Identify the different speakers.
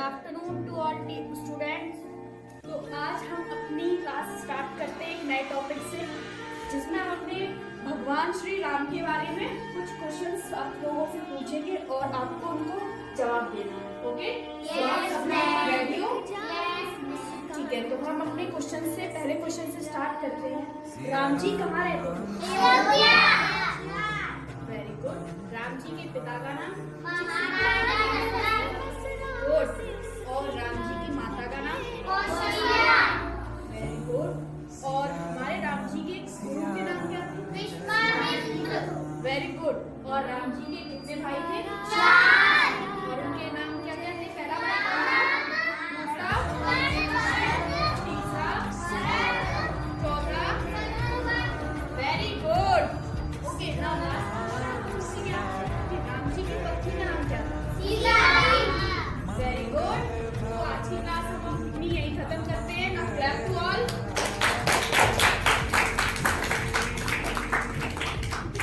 Speaker 1: Afternoon to all students. तो आज हम अपनी क्लास स्टार्ट करते हैं एक नए टॉपिक से, जिसमें हम अपने भगवान श्री राम के बारे में कुछ क्वेश्चंस आप लोगों से पूछेंगे और आपको उनको जवाब देना है। ओके? रेडी हो? ठीक है, तो हम अपने क्वेश्चन से पहले क्वेश्चन से स्टार्ट करते हैं। राम जी कहाँ रहते हैं? Very good. राम जी के पिता का नाम? गुड। और राम जी की माता का नाम? Very good. और हमारे राम जी के गुरु के नाम क्या थे? Very good. और राम जी के कितने भाई थे? और उनके नाम क्या क्या थे? पहला भाई, दूसरा, तीसरा, चौथा। Very good. Okay, now last Ram ji की पत्नी का नाम क्या था?